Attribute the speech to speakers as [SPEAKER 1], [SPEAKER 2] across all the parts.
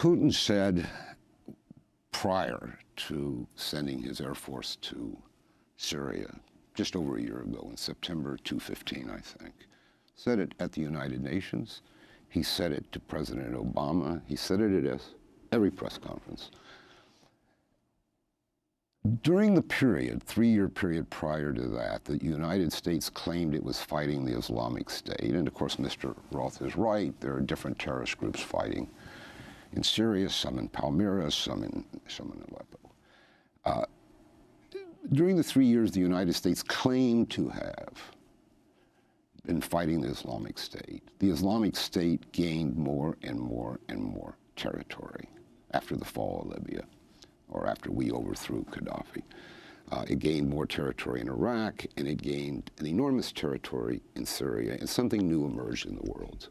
[SPEAKER 1] Putin said prior to sending his Air Force to Syria, just over a year ago, in September 2015, I think, said it at the United Nations. He said it to President Obama. He said it at every press conference. During the period, three-year period prior to that, the United States claimed it was fighting the Islamic State. And of course, Mr. Roth is right. There are different terrorist groups fighting in Syria, some in Palmyra, some in Aleppo. During the 3 years, the United States claimed to have been fighting the Islamic State. The Islamic State gained more and more and more territory after the fall of Libya, or after we overthrew Gaddafi. It gained more territory in Iraq, and it gained an enormous territory in Syria, and something new emerged in the world.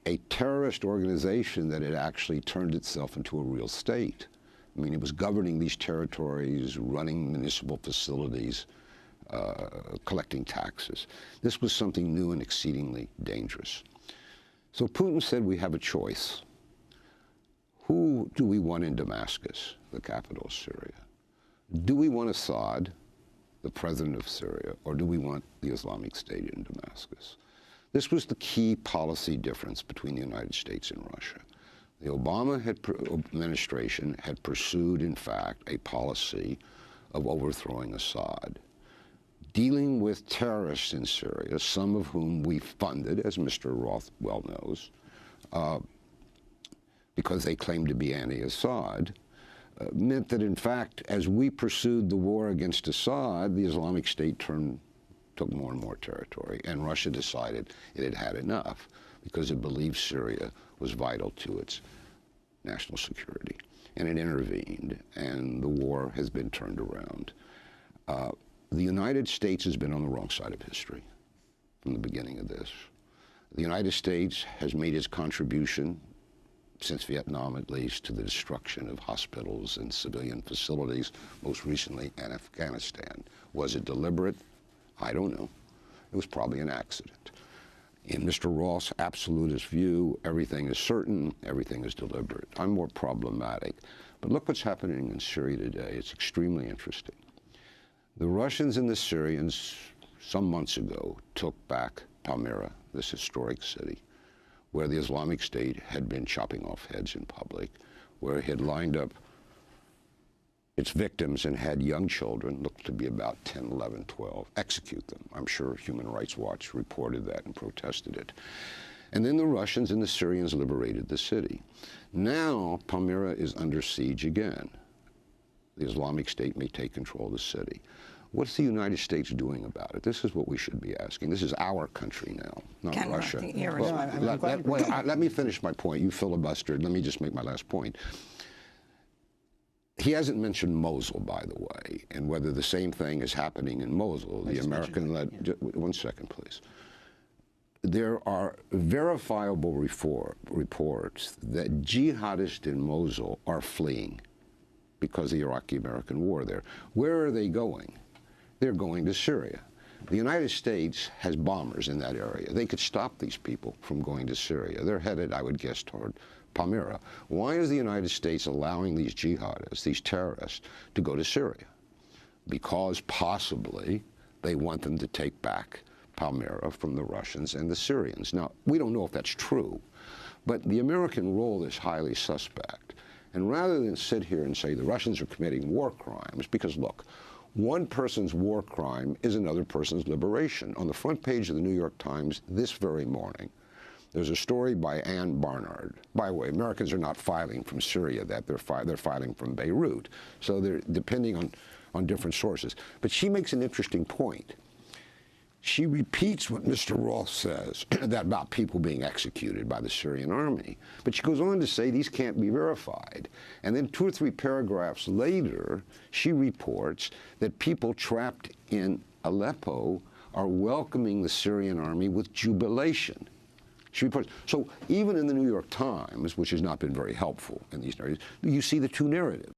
[SPEAKER 1] A terrorist organization that had actually turned itself into a real state. I mean, it was governing these territories, running municipal facilities, collecting taxes. This was something new and exceedingly dangerous. So Putin said we have a choice. Who do we want in Damascus, the capital of Syria? Do we want Assad, the president of Syria, or do we want the Islamic State in Damascus? This was the key policy difference between the United States and Russia. The Obama administration had pursued, in fact, a policy of overthrowing Assad, dealing with terrorists in Syria, some of whom we funded, as Mr. Roth well knows, because they claimed to be anti-Assad, meant that, in fact, as we pursued the war against Assad, the Islamic State took more and more territory, and Russia decided it had had enough because it believed Syria was vital to its national security. And it intervened, and the war has been turned around. The United States has been on the wrong side of history from the beginning of this. The United States has made its contribution, since Vietnam at least, to the destruction of hospitals and civilian facilities, most recently in Afghanistan. Was it deliberate? I don't know. It was probably an accident. In Mr. Roth's absolutist view, everything is certain, everything is deliberate. I'm more problematic. But look what's happening in Syria today. It's extremely interesting. The Russians and the Syrians, some months ago, took back Palmyra, this historic city, where the Islamic State had been chopping off heads in public, where it had lined up its victims and had young children, looked to be about 10, 11, 12, execute them. I'm sure Human Rights Watch reported that and protested it. And then the Russians and the Syrians liberated the city. Now, Palmyra is under siege again. The Islamic State may take control of the city. What's the United States doing about it? This is what we should be asking. This is our country now, not Russia. Let me finish my point. You filibustered. Let me just make my last point. He hasn't mentioned Mosul, by the way, and whether the same thing is happening in Mosul, the American-led... One second, please. There are verifiable reports that jihadists in Mosul are fleeing because of the Iraqi-American war there. Where are they going? They're going to Syria. The United States has bombers in that area. They could stop these people from going to Syria. They're headed, I would guess, toward Palmyra. Why is the United States allowing these jihadists, these terrorists, to go to Syria? Because possibly they want them to take back Palmyra from the Russians and the Syrians. Now, we don't know if that's true, but the American role is highly suspect. And rather than sit here and say the Russians are committing war crimes, because look, one person's war crime is another person's liberation. On the front page of the New York Times this very morning, there's a story by Ann Barnard. By the way, Americans are not filing from Syria, they're filing from Beirut. So they're depending on different sources. But she makes an interesting point. She repeats what Mr. Roth says that about people being executed by the Syrian army. But she goes on to say these can't be verified. And then 2 or 3 paragraphs later, she reports that people trapped in Aleppo are welcoming the Syrian army with jubilation. She reports. So even in the New York Times, which has not been very helpful in these narratives, you see the two narratives.